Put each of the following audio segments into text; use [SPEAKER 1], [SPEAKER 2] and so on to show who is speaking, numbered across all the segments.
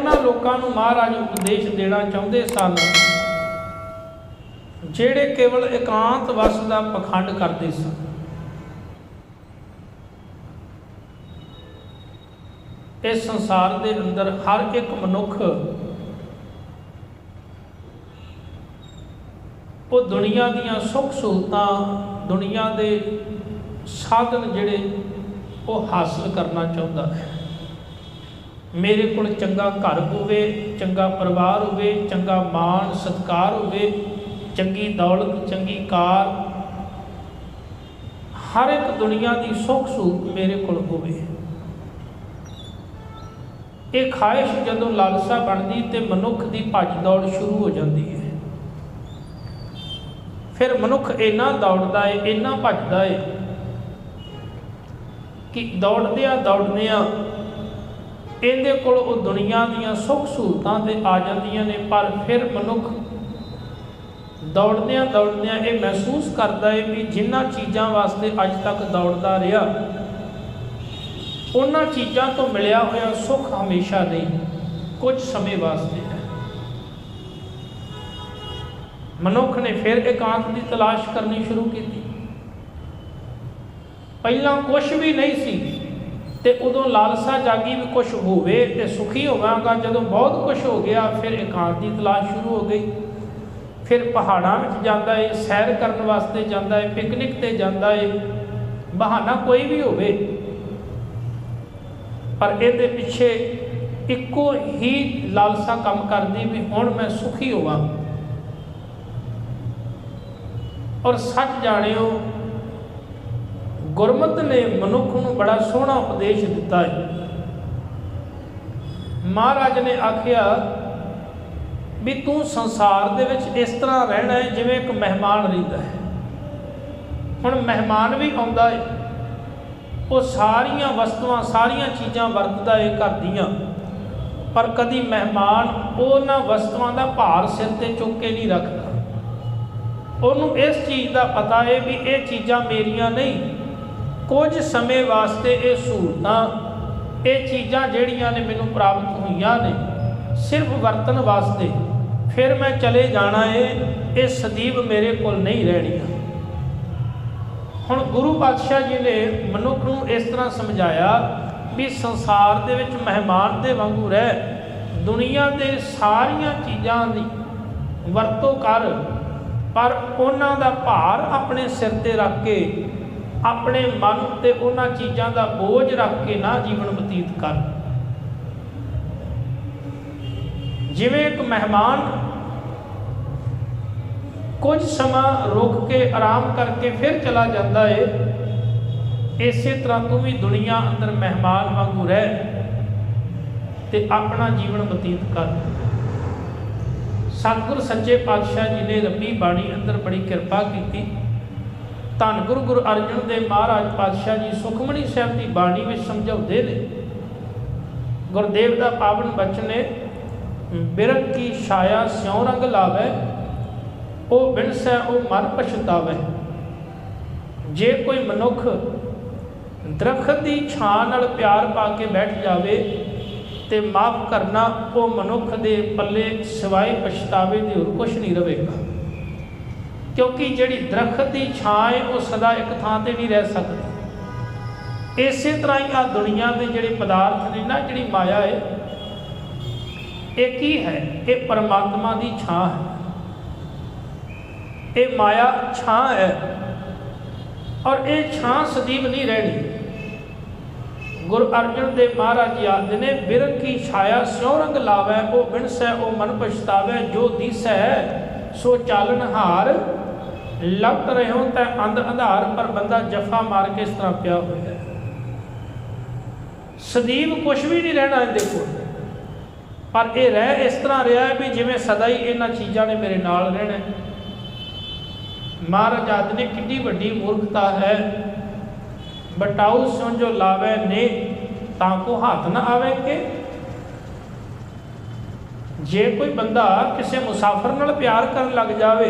[SPEAKER 1] उन्हां लोकां नूं महाराज उपदेश देना चाहुंदे सन ਜਿਹੜੇ केवल एकांत वस का पखंड करते सन। इस संसार के अंदर हर एक मनुख वो दुनिया दीयां सुख सहूलतां, दुनिया के साधन जिहड़े वो हासिल करना चाहुंदा है। मेरे कोल चंगा घर होवे, चंगा परिवार होवे, चंगा मान सत्कार होवे, चंगी दौलत, चंगी कार, हर एक दुनिया की सुख सहूलत मेरे कोल होवे। ये ख्वाहिश जदों लालसा बनती तो मनुख की भज दौड़ शुरू हो जाती है। फिर मनुख इन्ना दौड़ता है, इन्ना भजदा है कि दौड़दिया दौड़दिया इहदे कोल वो दुनिया दीयां सुख सहूलतां ते आ जांदियां ने। पर फिर मनुख दौड़दिया दौड़दिया ये महसूस करता है भी जिन्हां चीज़ों वास्ते अज तक दौड़ता रहा उन्हां चीज़ों तो मिलिया होया सुख हमेशा नहीं, कुछ समय वास्ते है। मनुख ने फिर एकांत की तलाश करनी शुरू की। पहला कुछ भी नहीं सी ते उदों लालसा जागी भी कुछ होवे ते सुखी होवांगा। जदों बहुत कुछ हो गया फिर एकांत की तलाश शुरू हो गई। फिर पहाड़ों में जाता है, सैर करने वास्ते जाता है, पिकनिक ते जाता है, बहाना कोई भी होवे, पर इहदे पिछे इक्को ही लालसा काम करदी भी हुण मैं सुखी होवां। और सच जाणिओ गुरमत ने मनुख नूं बड़ा सोहना उपदेश दिता है। महाराज ने आखिया भी तू संसार दे विच इस तरह रहना है जिवें एक मेहमान रहिंदा है। हुण मेहमान भी आउंदा है, वो सारियां वस्तुआं सारियां चीज़ां वरतदा है घर दीयां, पर कदी मेहमान उन्हां वस्तुआं दा भार सिर ते चुक के नहीं रखदा। उहनूं इस चीज़ का पता है भी ये चीज़ां मेरियां नहीं, कुछ समय वास्ते ये सहूलतां ये चीज़ां जिहड़ियां ने मैनूं प्राप्त होईयां ने सिर्फ वरतन वास्ते, फिर मैं चले जाना है, ये सदीव मेरे कोल नहीं रहनी। हुण गुरु पातशाह जी ने मनुख नूं इस तरह समझाया भी संसार दे विच मेहमान दे वांगू रह, दुनिया दे सारियां चीज़ां दी वरतों कर, पर उन्हां दा भार अपने सिर ते रख के अपने मन ते उन्हां चीज़ां दा बोझ रख के ना जीवन बतीत कर। जिवें एक मेहमान कुछ समा रुक के आराम करके फिर चला जाता है, इस तरह तू भी दुनिया अंदर मेहमान वांगू रह ते अपना जीवन बतीत कर। सतगुर सच्चे पातशाह जी ने रब्बी बाणी अंदर बड़ी कृपा की। धन गुरु गुरु अर्जन देव महाराज पातशाह जी सुखमणी साहब की बाणी में समझाते हैं। गुरदेव का पावन बचन है, बिरख की छाया स्यों रंग लावै, ओ बिनसै ओ मन पछतावै। जे कोई मनुख दरखत की छां नाल प्यार पा के बैठ जावे तो माफ़ करना वो मनुख के पल्ले सिवाय पछतावे के होर कुछ नहीं रहेगा। क्योंकि जिहड़ी दरखत की छां है वो सदा एक थां ते नहीं रह सकती। इस तरह ही आ दुनिया के जिहड़े पदार्थ ने ना, जिहड़ी माया है एक ही है, ये परमात्मा की छां है, ये माया छां है और ये छां सदीव नहीं रहनी। गुरु अर्जन देव महाराज जी आखते ने बिरख की छाया स्यों रंग लावै, ओ बिनसै ओ मन पछतावै, जो दिसै सो चालन हार, लपट रहे हो तै अंध अंधार। पर बंदा जफा मार के इस तरह पिया हुआ है, सदीव कुछ भी नहीं रहना इहदे कोल। पर यह रह इस तरह रहा है भी जिवें सदा ही इन्हां चीज़ां ने मेरे नाल रहना। महाराज आदि ने कितनी वड्डी मूर्खता है, बटाऊ स्यों जो लावे ने ताको हाथ ना आवे के। जे कोई बंदा किसी मुसाफिर नाल प्यार कर लग जाए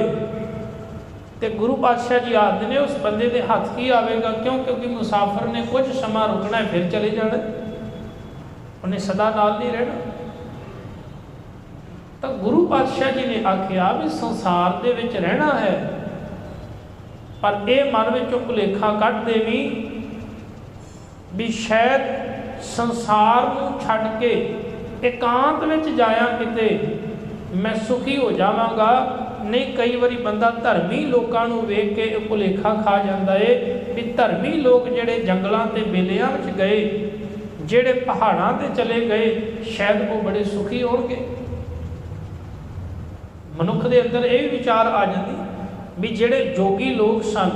[SPEAKER 1] तो गुरु पातशाह जी आखते ने उस बंदे के हाथ की आवेगा। क्यों? क्योंकि मुसाफिर ने कुछ समा रुकना है फिर चले जाना, उन्हें सदा नाल नहीं रहना। ਤਾਂ ਗੁਰੂ ਪਾਤਸ਼ਾਹ ਜੀ ਨੇ ਆਖਿਆ ਵੀ ਸੰਸਾਰ ਦੇ ਵਿੱਚ ਰਹਿਣਾ ਹੈ, ਪਰ ਇਹ ਮਨ ਵਿੱਚੋਂ ਭੁਲੇਖਾ ਕੱਢ ਦੇਵੀਂ ਵੀ ਸ਼ਾਇਦ ਸੰਸਾਰ ਨੂੰ ਛੱਡ ਕੇ ਇਕਾਂਤ ਵਿੱਚ ਜਾਇਆ ਕਿਤੇ ਮੈਂ ਸੁਖੀ ਹੋ ਜਾਵਾਂਗਾ। ਨਹੀਂ, ਕਈ ਵਾਰੀ ਬੰਦਾ ਧਰਮੀ ਲੋਕਾਂ ਨੂੰ ਵੇਖ ਕੇ ਭੁਲੇਖਾ ਖਾ ਜਾਂਦਾ ਏ ਵੀ ਧਰਮੀ ਲੋਕ ਜਿਹੜੇ ਜੰਗਲਾਂ ਤੇ ਬੇਲਿਆਂ ਵਿੱਚ ਗਏ, ਜਿਹੜੇ ਪਹਾੜਾਂ ਤੇ ਚਲੇ ਗਏ, ਸ਼ਾਇਦ ਉਹ ਬੜੇ ਸੁਖੀ ਹੋਣਗੇ। ਮਨੁੱਖ ਦੇ ਅੰਦਰ ਇਹ ਵੀ ਵਿਚਾਰ ਆ ਜਾਂਦੀ ਵੀ ਜਿਹੜੇ ਜੋਗੀ ਲੋਕ ਸਨ,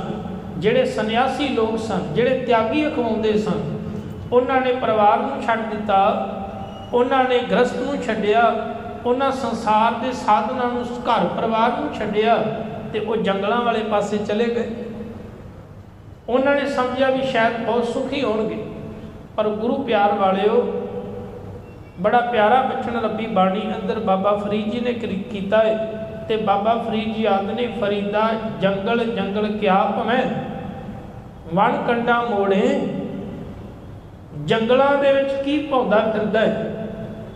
[SPEAKER 1] ਜਿਹੜੇ ਸੰਨਿਆਸੀ ਲੋਕ ਸਨ, ਜਿਹੜੇ ਤਿਆਗੀ ਅਖਵਾਉਂਦੇ ਸਨ, ਉਹਨਾਂ ਨੇ ਪਰਿਵਾਰ ਨੂੰ ਛੱਡ ਦਿੱਤਾ, ਉਹਨਾਂ ਨੇ ਗ੍ਰਸਤ ਨੂੰ ਛੱਡਿਆ, ਉਹਨਾਂ ਸੰਸਾਰ ਦੇ ਸਾਧਨਾਂ ਨੂੰ, ਘਰ ਪਰਿਵਾਰ ਨੂੰ ਛੱਡਿਆ ਤੇ ਉਹ ਜੰਗਲਾਂ ਵਾਲੇ ਪਾਸੇ ਚਲੇ ਗਏ। ਉਹਨਾਂ ਨੇ ਸਮਝਿਆ ਵੀ ਸ਼ਾਇਦ ਬਹੁਤ ਸੁਖੀ ਹੋਣਗੇ। ਪਰ ਗੁਰੂ ਪਿਆਰ ਵਾਲਿਓ, ਬੜਾ ਪਿਆਰਾ ਬਚਨ ਰੱਬੀ ਬਾਣੀ ਅੰਦਰ ਬਾਬਾ ਫਰੀਦ ਜੀ ਨੇ ਕੀਤਾ ਹੈ। ਤੇ ਬਾਬਾ ਫਰੀਦ ਜੀ ਆਖਦੇ ਨੇ, ਫਰੀਦਾ ਜੰਗਲ ਜੰਗਲ ਕਿਆ ਭਵੇਂ ਵਣ ਕੰਡਾ ਮੋੜੇ। ਜੰਗਲਾਂ ਦੇ ਵਿੱਚ ਕੀ ਭੌਂਦਾ ਫਿਰਦਾ ਹੈ,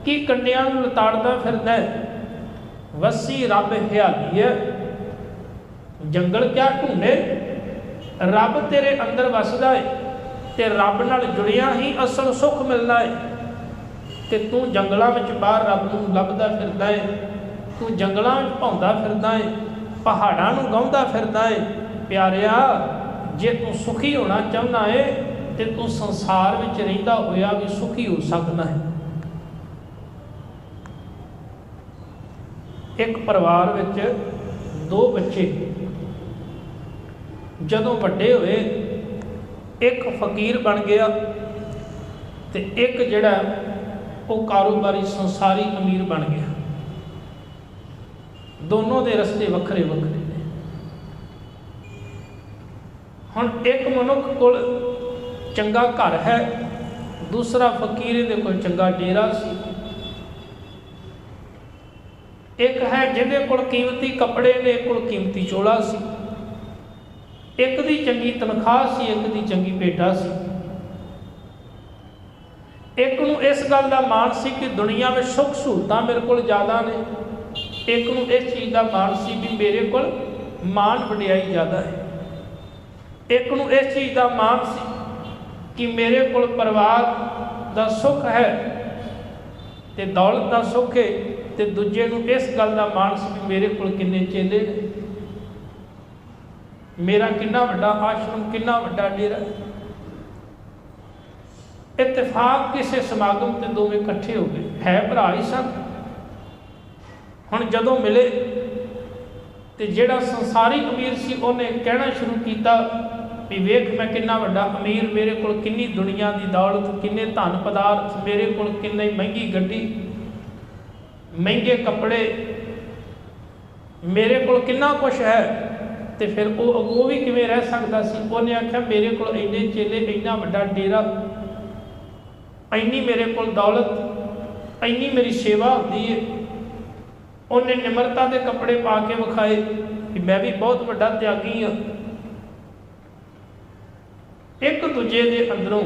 [SPEAKER 1] ਕੀ ਕੰਡਿਆਂ ਨੂੰ ਲਤਾੜਦਾ ਫਿਰਦਾ ਹੈ। ਵਸੀ ਰੱਬ ਹਿਆਲੀ ਹੈ, ਜੰਗਲ ਕਿਆ ਢੂੰਡੇ। ਰੱਬ ਤੇਰੇ ਅੰਦਰ ਵਸਦਾ ਹੈ ਤੇ ਰੱਬ ਨਾਲ ਜੁੜਿਆ ਹੀ ਅਸਲ ਸੁੱਖ ਮਿਲਦਾ ਹੈ। ਤੇ ਤੂੰ ਜੰਗਲਾਂ ਵਿੱਚ ਬਾਹਰ ਰੱਬ ਨੂੰ ਲੱਭਦਾ ਫਿਰਦਾ ਹੈ, ਤੂੰ ਜੰਗਲਾਂ ਵਿੱਚ ਭੌਂਦਾ ਫਿਰਦਾ ਹੈ, ਪਹਾੜਾਂ ਨੂੰ ਗਾਉਂਦਾ ਫਿਰਦਾ ਹੈ। ਪਿਆਰਿਆ, ਜੇ ਤੂੰ ਸੁਖੀ ਹੋਣਾ ਚਾਹੁੰਦਾ ਹੈ ਤੇ ਤੂੰ ਸੰਸਾਰ ਵਿੱਚ ਰਹਿੰਦਾ ਹੋਇਆ ਵੀ ਸੁਖੀ ਹੋ ਸਕਦਾ ਹੈ। ਇੱਕ ਪਰਿਵਾਰ ਵਿੱਚ ਦੋ ਬੱਚੇ ਜਦੋਂ ਵੱਡੇ ਹੋਏ, ਇੱਕ ਫਕੀਰ ਬਣ ਗਿਆ ਤੇ ਇੱਕ ਜਿਹੜਾ ਉਹ ਕਾਰੋਬਾਰੀ ਸੰਸਾਰੀ ਅਮੀਰ ਬਣ ਗਿਆ। ਦੋਨੋਂ ਦੇ ਰਸਤੇ ਵੱਖਰੇ ਵੱਖਰੇ ਨੇ। ਹੁਣ ਇੱਕ ਮਨੁੱਖ ਕੋਲ ਚੰਗਾ ਘਰ ਹੈ, ਦੂਸਰਾ ਫਕੀਰ ਦੇ ਕੋਲ ਚੰਗਾ ਡੇਰਾ ਸੀ। ਇੱਕ ਹੈ ਜਿਹਦੇ ਕੋਲ ਕੀਮਤੀ ਕੱਪੜੇ ਨੇ, ਇੱਕ ਕੋਲ ਕੀਮਤੀ ਚੋਲਾ ਸੀ। ਇੱਕ ਦੀ ਚੰਗੀ ਤਨਖਾਹ ਸੀ, ਇੱਕ ਦੀ ਚੰਗੀ ਭੇਟਾ ਸੀ। ਇੱਕ ਨੂੰ ਇਸ ਗੱਲ ਦਾ ਮਾਣ ਸੀ ਕਿ ਦੁਨੀਆ ਵਿੱਚ ਸੁੱਖ ਸਹੂਲਤਾਂ ਮੇਰੇ ਕੋਲ ਜ਼ਿਆਦਾ ਨੇ। ਇੱਕ ਨੂੰ ਇਸ ਚੀਜ਼ ਦਾ ਮਾਣ ਸੀ ਵੀ ਮੇਰੇ ਕੋਲ ਮਾਣ ਵਡਿਆਈ ਜ਼ਿਆਦਾ ਹੈ। ਇੱਕ ਨੂੰ ਇਸ ਚੀਜ਼ ਦਾ ਮਾਣ ਸੀ ਕਿ ਮੇਰੇ ਕੋਲ ਪਰਿਵਾਰ ਦਾ ਸੁੱਖ ਹੈ ਤੇ ਦੌਲਤ ਦਾ ਸੁੱਖ ਹੈ। ਤੇ ਦੂਜੇ ਨੂੰ ਇਸ ਗੱਲ ਦਾ ਮਾਣ ਸੀ ਵੀ ਮੇਰੇ ਕੋਲ ਕਿੰਨੇ ਚੇਲੇ ਨੇ, ਮੇਰਾ ਕਿੰਨਾ ਵੱਡਾ ਆਸ਼ਰਮ, ਕਿੰਨਾ ਵੱਡਾ ਡੇਰਾ। ਇਤਫਾਕ ਕਿਸੇ ਸਮਾਗਮ ਤੇ ਦੋਵੇਂ ਇਕੱਠੇ ਹੋ ਗਏ, ਹੈ ਭਰਾ ਹੀ ਸਨ। ਹੁਣ ਜਦੋਂ ਮਿਲੇ ਤੇ ਜਿਹੜਾ ਸੰਸਾਰੀ ਅਮੀਰ ਸੀ ਉਹਨੇ ਕਹਿਣਾ ਸ਼ੁਰੂ ਕੀਤਾ ਵੀ ਵੇਖ ਮੈਂ ਕਿੰਨਾ ਵੱਡਾ ਅਮੀਰ, ਮੇਰੇ ਕੋਲ ਕਿੰਨੀ ਦੁਨੀਆ ਦੀ ਦੌਲਤ, ਕਿੰਨੇ ਧਨ ਪਦਾਰਥ, ਮੇਰੇ ਕੋਲ ਕਿੰਨੀ ਮਹਿੰਗੀ ਗੱਡੀ, ਮਹਿੰਗੇ ਕੱਪੜੇ, ਮੇਰੇ ਕੋਲ ਕਿੰਨਾ ਕੁਛ ਹੈ। ਤੇ ਫਿਰ ਉਹ ਅੱਗੋਂ ਵੀ ਕਿਵੇਂ ਰਹਿ ਸਕਦਾ ਸੀ। ਉਹਨੇ ਆਖਿਆ ਮੇਰੇ ਕੋਲ ਇੰਨੇ ਚੇਲੇ, ਇੰਨਾ ਵੱਡਾ ਡੇਰਾ, ਇੰਨੀ ਮੇਰੇ ਕੋਲ ਦੌਲਤ, ਇੰਨੀ ਮੇਰੀ ਸੇਵਾ ਹੁੰਦੀ ਹੈ। ਉਹਨੇ ਨਿਮਰਤਾ ਦੇ ਕੱਪੜੇ ਪਾ ਕੇ ਵਿਖਾਏ ਕਿ ਮੈਂ ਵੀ ਬਹੁਤ ਵੱਡਾ ਤਿਆਗੀ ਹਾਂ। ਇੱਕ ਦੂਜੇ ਦੇ ਅੰਦਰੋਂ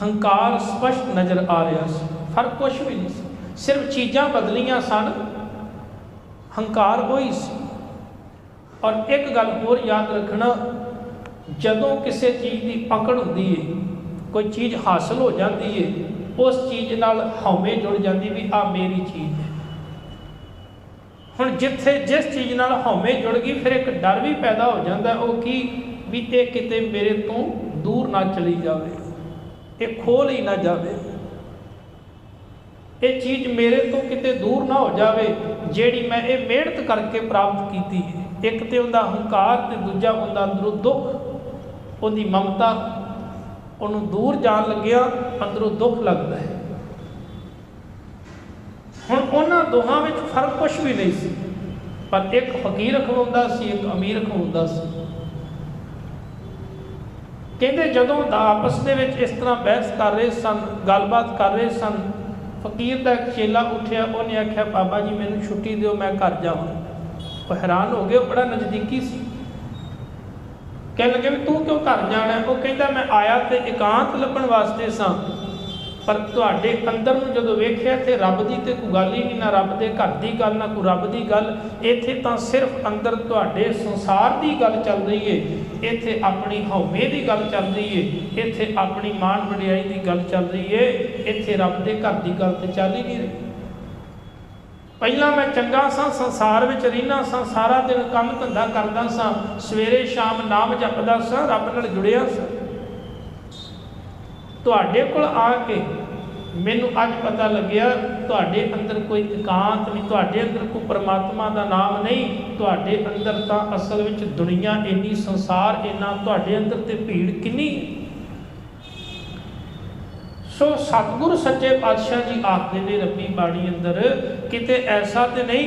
[SPEAKER 1] ਹੰਕਾਰ ਸਪਸ਼ਟ ਨਜ਼ਰ ਆ ਰਿਹਾ ਸੀ, ਫਰਕ ਕੁਛ ਵੀ ਨਹੀਂ ਸੀ, ਸਿਰਫ ਚੀਜ਼ਾਂ ਬਦਲੀਆਂ ਸਨ, ਹੰਕਾਰ ਉਹੀ ਸੀ। ਔਰ ਇੱਕ ਗੱਲ ਹੋਰ ਯਾਦ ਰੱਖਣਾ, ਜਦੋਂ ਕਿਸੇ ਚੀਜ਼ ਦੀ ਪਕੜ ਹੁੰਦੀ ਹੈ, ਕੋਈ ਚੀਜ਼ ਹਾਸਲ ਹੋ ਜਾਂਦੀ ਹੈ, ਉਸ ਚੀਜ਼ ਨਾਲ ਹਉਮੈ ਜੁੜ ਜਾਂਦੀ ਵੀ ਆਹ ਮੇਰੀ ਚੀਜ਼ ਹੈ। ਹੁਣ ਜਿੱਥੇ ਜਿਸ ਚੀਜ਼ ਨਾਲ ਹਉਮੈ ਜੁੜ ਗਈ, ਫਿਰ ਇੱਕ ਡਰ ਵੀ ਪੈਦਾ ਹੋ ਜਾਂਦਾ। ਉਹ ਕੀ ਵੀ ਇਹ ਕਿਤੇ ਮੇਰੇ ਤੋਂ ਦੂਰ ਨਾ ਚਲੀ ਜਾਵੇ, ਇਹ ਖੋਹ ਲਈ ਨਾ ਜਾਵੇ, ਇਹ ਚੀਜ਼ ਮੇਰੇ ਤੋਂ ਕਿਤੇ ਦੂਰ ਨਾ ਹੋ ਜਾਵੇ ਜਿਹੜੀ ਮੈਂ ਇਹ ਮਿਹਨਤ ਕਰਕੇ ਪ੍ਰਾਪਤ ਕੀਤੀ ਹੈ। ਇੱਕ ਤੇ ਉਹਦਾ ਹੰਕਾਰ ਤੇ ਦੂਜਾ ਉਹਦਾ ਅੰਦਰੋਂ ਦੁੱਖ, ਉਹਦੀ ਮਮਤਾ, ਉਹਨੂੰ ਦੂਰ ਜਾਣ ਲੱਗਿਆ ਅੰਦਰੋਂ ਦੁੱਖ ਲੱਗਦਾ ਹੈ। ਹੁਣ ਉਹਨਾਂ ਦੋਹਾਂ ਵਿੱਚ ਫਰਕ ਕੁਛ ਵੀ ਨਹੀਂ ਸੀ, ਪਰ ਇੱਕ ਫਕੀਰ ਅਖਵਾਉਂਦਾ ਸੀ, ਇੱਕ ਅਮੀਰ ਅਖਵਾਉਂਦਾ ਸੀ। ਕਹਿੰਦੇ ਜਦੋਂ ਆਪਸ ਦੇ ਵਿੱਚ ਇਸ ਤਰ੍ਹਾਂ ਬਹਿਸ ਕਰ ਰਹੇ ਸਨ, ਗੱਲਬਾਤ ਕਰ ਰਹੇ ਸਨ, ਫਕੀਰ ਦਾ ਇੱਕ ਚੇਲਾ ਉੱਠਿਆ, ਉਹਨੇ ਆਖਿਆ ਬਾਬਾ ਜੀ ਮੈਨੂੰ ਛੁੱਟੀ ਦਿਓ, ਮੈਂ ਘਰ ਜਾਵਾਂ। ਉਹ ਹੈਰਾਨ ਹੋ ਗਏ, ਉਹ ਬੜਾ ਨਜ਼ਦੀਕੀ ਸੀ। ਕਹਿਣ ਲੱਗੇ ਵੀ ਤੂੰ ਕਿਉਂ ਘਰ ਜਾਣਾ? ਉਹ ਕਹਿੰਦਾ ਮੈਂ ਆਇਆ ਤੇ ਇਕਾਂਤ ਲੱਭਣ ਵਾਸਤੇ ਸਾਂ, पर तुहाडे अंदर नूं जदों वेखिया ते रब दी ते कोई गल ही नहीं, ना रब दे घर दी गल ना कोई रब दी गल। इत्थे तां सिर्फ अंदर तुहाडे संसार दी गल चल रही है, इत्थे अपनी हौवे दी गल चल रही है, इत्थे अपनी मान वडियाई दी गल चल रही है, इत्थे रब दे घर दी गल ते चल ही नहीं रही। पहला मैं चंगा सा, संसार विच रहिना सा, सारा दिन काम धंधा करदा सा, सवेरे शाम नाम जपदा सा, रब नाल जुड़िया सा। तुहाडे कोल आके मैनू अज पता लग्या तुहाडे अंदर कोई एकांत नहीं, तुहाडे अंदर कोई परमात्मा दा नाम नहीं, तुहाडे अंदर तां असल विच दुनिया इन्नी, संसार इन्ना, तुहाडे अंदर ते भीड़ किन्नी। सो सतगुरु सच्चे पातशाह जी आखदे ने रब्बी बाणी अंदर, किते ऐसा तो नहीं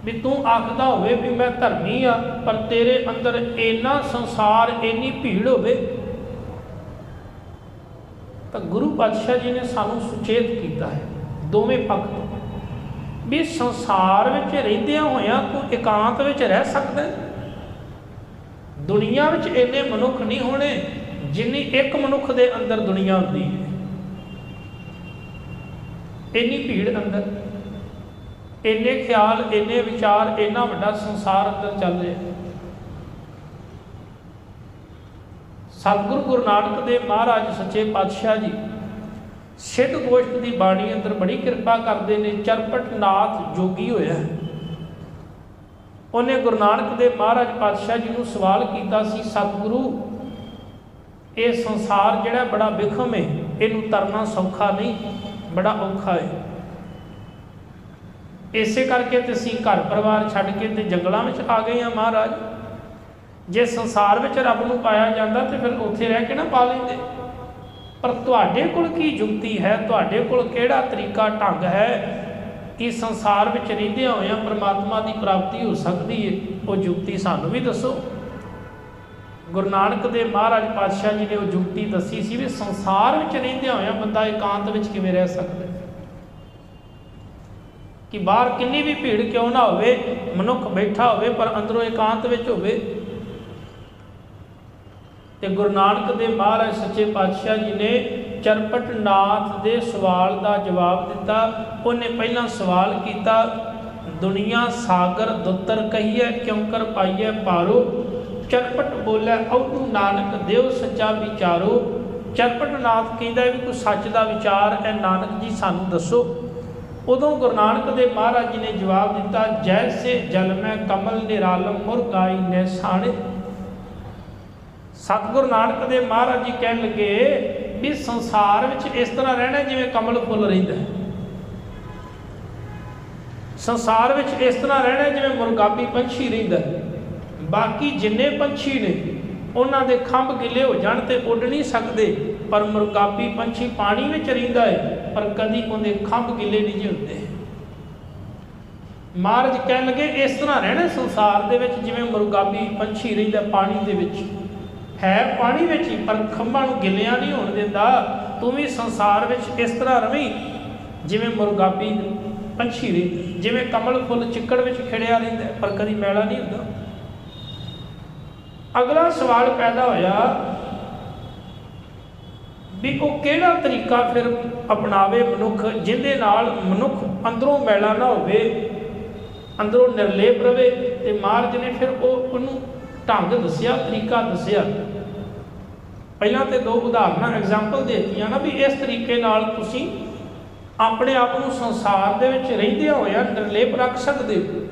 [SPEAKER 1] भी तू आखदा होवे भी मैं धर्मी आ पर तेरे अंदर इन्ना संसार इन्नी भीड़ होवे। तो गुरु पातशाह जी ने सानू सुचेत किया है दोवें पक्ष तो भी संसार में रहिंदियां होइयां तू एकांत में रह सकदा है। दुनिया में इन्ने मनुख नहीं होने जिन्नी एक मनुख के अंदर दुनिया होती है, इन्नी भीड़ अंदर, इन्ने ख्याल, इन्ने विचार, इन्ना वड्डा संसार अंदर चल रहा। सतगुरु गुरु नानक देव महाराज सच्चे पातशाह जी सिद्ध गोष्ठ की बाणी अंदर बड़ी कृपा करते हैं। चरपट नाथ जोगी होया, उन्हें गुरु नानक देव महाराज पातशाह जी को सवाल किया सी, सतगुरु ये संसार जिहड़ा बड़ा विखम है, इनू तरना सौखा नहीं, बड़ा औखा है। इसे करके तो असीं घर परिवार छड्ड के ते जंगलों में आ गए हैं महाराज। जे संसार में रब नूं पाया जाता तो फिर उत्थे रह के ना पा लेंदे। पर तुहाडे कोल की जुगती है, तुहाडे कोल किहड़ा तरीका ढंग है कि संसार में रहिंदियां होइयां परमात्मा की प्राप्ति हो सकती है, वो जुगती सानू भी दसो। गुरु नानक देव महाराज पातशाह जी ने वो जुगती दसी सी भी संसार में रहिंदियां होइयां बंदा एकांत में किवें रह सकदा है, कि बाहर किन्नी भी भीड़ क्यों ना होवे, मनुख बैठा होवे पर अंदरों एकांत में होवे। ते गुरु नानक देव महाराज सच्चे पातशाह जी ने चरपट नाथ दे सवाल का जवाब दिता। उन्हें पहला सवाल किया, दुनिया सागर दुत्तर कहिए क्यों कर पाइए पारो। चरपट बोले औदू नानक देव सच्चा विचारो। चरपट नाथ कहता भी कोई सच का विचार है नानक जी सानू दसो। उदों गुरु नानक देव महाराज जी ने जवाब दिता, जैसे जल में कमल निरालम मुरगाई ने साणे। सतगुरु नानक देव महाराज जी कह लगे भी संसार में इस तरह रहना जिवें कमल फुल रहिंदा है, संसार में इस तरह रहना जिवें मुरगाबी पंछी रहिंदा है। बाकी जिन्ने पंछी ने उन्हां दे खंभ गिले हो जाण ते उड़ नहीं सकते, पर मुरगाबी पंछी पानी में रहिंदा है पर कदी उहदे खंभ गिले नहीं जे हुंदे। महाराज कह लगे इस तरह रहना संसार दे विच जिवें मुरगाबी पंछी रहिंदा पानी दे विच है, पानी में ही पर खंभा नूं गिलिया नहीं होण दिंदा। तू भी संसार में इस तरह रवी जिवें मुरगाबी पंछी रहिंदा, जिवें कमल फुल चिक्कड़ में खिड़िया रहिंदा पर कभी मैला नहीं हुंदा। अगला सवाल पैदा होया भी वो किहड़ा तरीका फिर अपनावे मनुख जिहदे नाल मनुख अंदरों मैला ना होवे, अंदरों निर्लेप रहे। तो महाराज ने फिर उन्होंने ढंग दसिया, तरीका दसिया। पहला तो दो उदाहरण एग्जाम्पल देतियां ना भी इस तरीके नाल तुसीं अपने आप को संसार दे विच रहिंदियां होइयां निर्लेप रख सकते हो।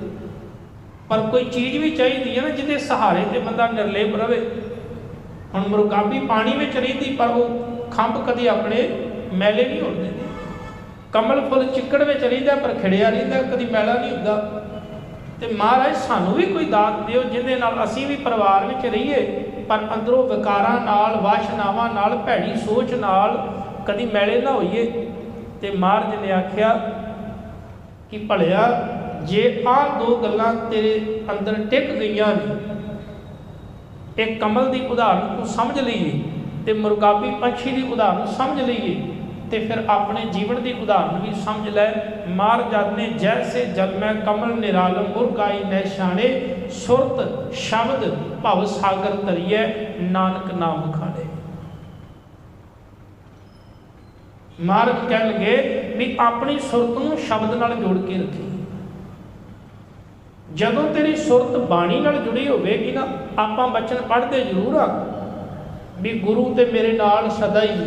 [SPEAKER 1] पर कोई चीज़ भी चाहिए है ना जिहदे सहारे ते बंदा निर्लेप रहे। हुण मुरगाबी पानी में रहिंदी पर वो खंभ कभी अपने मैले नहीं होण दिंदी, कमल फुल चिक्कड़ में रहिंदा पर खिड़िया रहिंदा, कभी मैला नहीं हुंदा। तो महाराज सानू भी कोई दात दिओ जिहदे नाल असीं भी परिवार में रहीए पर अंदरों विकारां नाल, वाशनावां नाल, भैड़ी सोच नाल कभी मैले ना होइए। तो महाराज ने आख्या कि भलिया जे आ दो गल्लां तेरे अंदर टिक गईयां ने, एक कमल की उदाहरण तू समझ लीए तो मुरगाबी पंछी की उदाहरण समझ लीए तो फिर अपने जीवन की उदाहरण भी समझ लै। महाराज ने जैसे जल में कमल निरालम मुरगाई नैशाने, सुरत शब्द भव सागर तरिए नानक नाम खाने। महाराज कह लगे भी अपनी सुरत नूं शब्द नाल जोड़ के रखी। जदों तेरी सुरत बाणी नाल जुड़ी होवेगी ना, आपां बचन पढ़ते जरूर आ भी गुरु ते मेरे नाल सदा ही,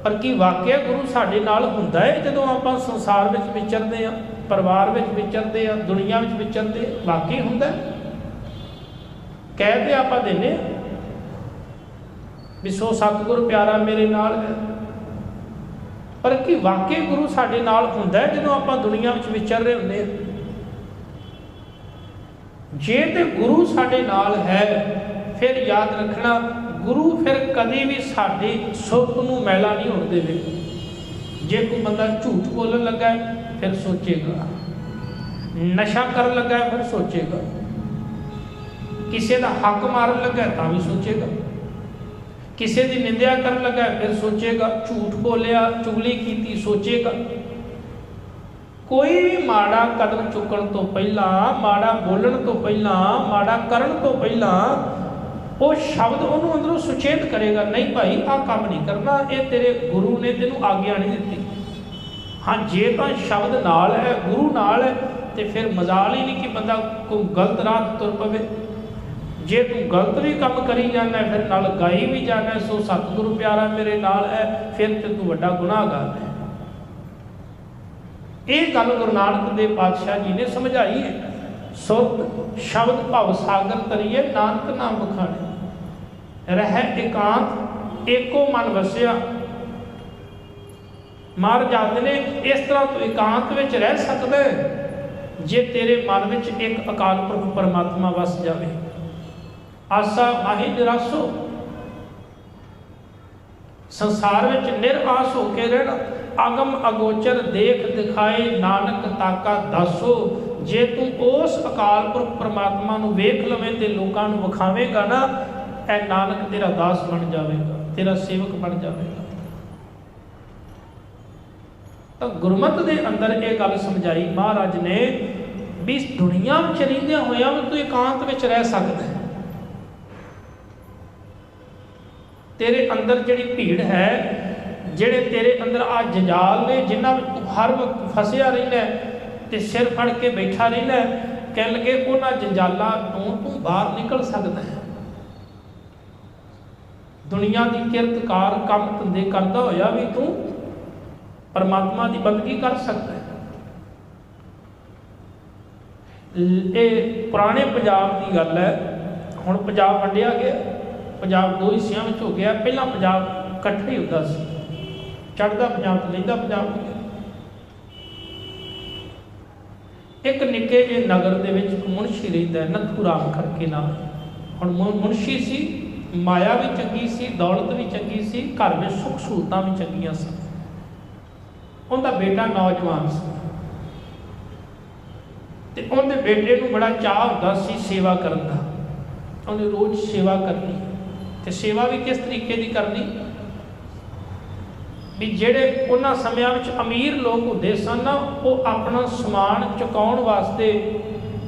[SPEAKER 1] पर की वाकया गुरु साडे नाल हुंदा है जदों आपां संसार विच विचरदे आ, परिवार विच विचरदे आ, दुनिया विच विचरदे, वाकई हुंदा है। कह ते आपां दिंदे भी सो सतगुर प्यारा मेरे नाल है, पर की वाकई गुरु साडे नाल हुंदा है जदों आपां दुनिया विच विचर रहे हुंदे आ। जे ते गुरु साडे नाल है फिर याद रखना गुरु फिर कभी भी साडी सुरत नूं मैला नहीं होण देवेगा। जे कोई बंदा झूठ बोलन लगा है फिर सोचेगा, नशा कर लगा है फिर सोचेगा, किसी का हक मारन लगा है तां भी सोचेगा, किसी की निंदा कर लगा है फिर सोचेगा, झूठ बोलिया चुगली की सोचेगा। कोई भी माड़ा कदम चुकन तो पहला, माड़ा बोलन तो पहला, माड़ा करन तो पहला वो शब्द उन्होंने अंदरों सुचेत करेगा, नहीं भाई आ काम नहीं करना, ये तेरे गुरु ने तेनों आज्ञा नहीं दी। हाँ जे तो शब्द नाल है, गुरु नाल है, तो फिर मजाल ही नहीं कि बंदा कोई गलत राह तुर पवे। जे तू गलत भी काम करी जाना है फिर नाल गाई भी जाना है सो सतगुरु प्यारा मेरे नाल है, फिर तो तू वड्डा गुनाहगार है। ये गल गुरु नानक देव पातशाह जी ने समझाई है। सुरत शब्द भव सागर तरीए नानक नाम बखाने, रह एकांत एको मन वसिया। महाराज आखदे ने इस तरह तो एकांत विच रह सकदा है जे तेरे मन विच एक अकाल पुरख परमात्मा वस जाए। आसा माही निरासो, संसार विच निरास होके रहना। आगम अगोचर देख दिखाए नानक ताका दासो। जे तू उस अकाल पुरख परमात्मा नूं वेख लवें ते लोकां नूं विखावेगा ना, ऐ नानक तेरा दास बन जाएगा, तेरा सेवक बन जाएगा। तो गुरमत के अंदर ये गल समझाई महाराज ने भी दुनिया में रहिंदियां होइयां भी तू एकांत में रह सकता है। तेरे अंदर जिहड़ी भीड़ है, जिहड़े तेरे अंदर आ जंजाल ने जिन्हां विच तू हर वक्त फसिया रहिंदा है ते सिर फड़ के बैठा रहिंदा है, कह लगे उन्हां जंजालां तों तू बाहर निकल सकता है। दुनिया की किरत कार काम धंधे करता होया भी तू परमात्मा की बंदगी कर सकता है। ये पुराने पंजाब की गल है। हुण पंजाब वंडिया गया, पंजाब दो हिस्सों में हो गया। पहला पंजाब इकट्ठा ही होता सी, चढ़दा पंजाब तो लहिंदा पंजाब हो गया। एक निक्के जे नगर दे विच एक मुनशी रहिंदा है, नथू राम करके नाम। हुण मुनशी सी, माया भी चंगी सी, दौलत भी चंगी सी, घर में सुख सहूलतां भी चंगियां सी। उनका बेटा नौजवान सी ते उनके बेटे नूं बड़ा चाह हुंदा सी सेवा करन दा। उन्हें रोज़ सेवा करनी, ते सेवा भी किस तरीके की करनी भी जिहड़े उन्हां समयां विच अमीर लोग हुंदे सन ना, वो अपना समान चुकाउण वास्ते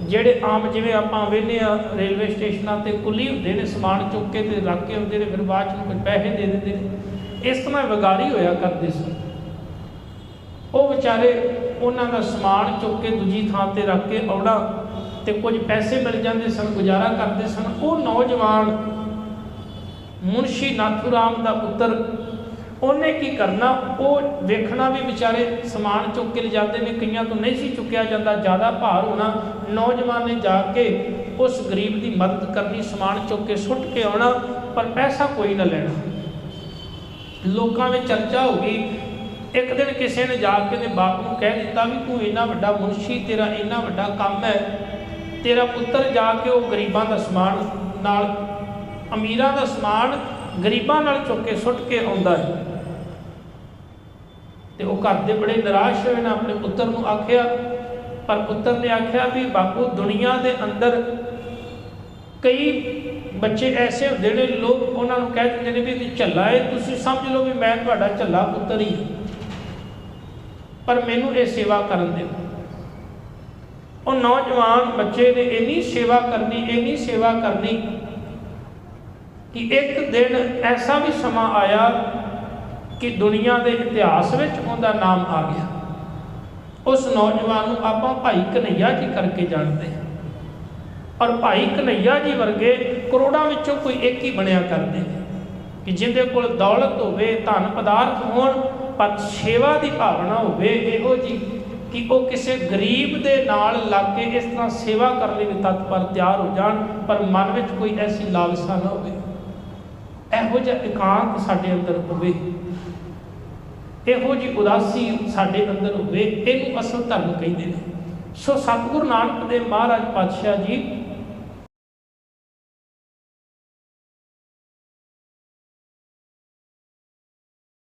[SPEAKER 1] ਜਿਹੜੇ आम जिवें आपां वेखदे आ रेलवे स्टेशनां ते कुली हुंदे ने, समान चुक के ते रख के आउंदे ने, फिर बाद च कुछ पैसे दे दिंदे ने। इस तरह विगारी होया करदे सन। वो बेचारे उन्हां दा समान चुक के दूजी थां ते रख के आउणा ते कुछ पैसे मिल जाते सन, गुजारा करते सन। वो नौजवान मुंशी नाथू राम का पुत्र, उन्हें की करना, वो वेखना भी बेचारे समान चुक के ले जाते हैं, कईयां तो नहीं सी चुकया जाता, ज़्यादा भार होना। नौजवान ने जाके उस गरीब की मदद करनी, समान चुक के सुट के आना, पर पैसा कोई ना लेना। लोगों में चर्चा हो गई। एक दिन किसी ने जाके ने बाप को कह दिता भी तू इन्ना वड्डा मुंशी, तेरा इन्ना वड्डा काम है, तेरा पुत्र जाके वो गरीबां दा समान नाल, अमीरां दा समान गरीबां नाल चुक के सुट के आउंदा है। तो वो घर दे बड़े निराश हुए ना, अपने पुत्र नूं आख्या, पर पुत्र ने आख्या भी बापू दुनिया के अंदर कई बच्चे ऐसे होंदे ने, लोग उन्होंने कह देंगे भी झल्ला है, तुसीं समझ लो भी मैं तुहाडा झल्ला पुत्र ही, पर मैनू ये सेवा करन दिओ। और नौजवान बच्चे ने इन्नी सेवा करनी, इन्नी सेवा करनी कि एक दिन ऐसा भी समा आया कि दुनिया के इतिहास में उनका नाम आ गया। उस नौजवान को आप भाई कन्हैया जी करके जानते हैं, और भाई कन्हैया जी वर्गे करोड़ों विचों कोई एक ही बनया करते हैं कि जिंदे कोल दौलत होवे, धन पदार्थ होण, पर सेवा की भावना होवे इहो जी कि वो किसी गरीब के नाल लग के इस तरह सेवा करने में तत्पर तैयार हो जान, पर मन में कोई ऐसी लालसा ना होवे, इहो जिहा एकांत साडे अंदर होवे, इहो जी उदासी साडे अंदर होवे, इहनूं असल धर्म कहते हैं। सो सतगुरु नानक देव महाराज पातशाह जी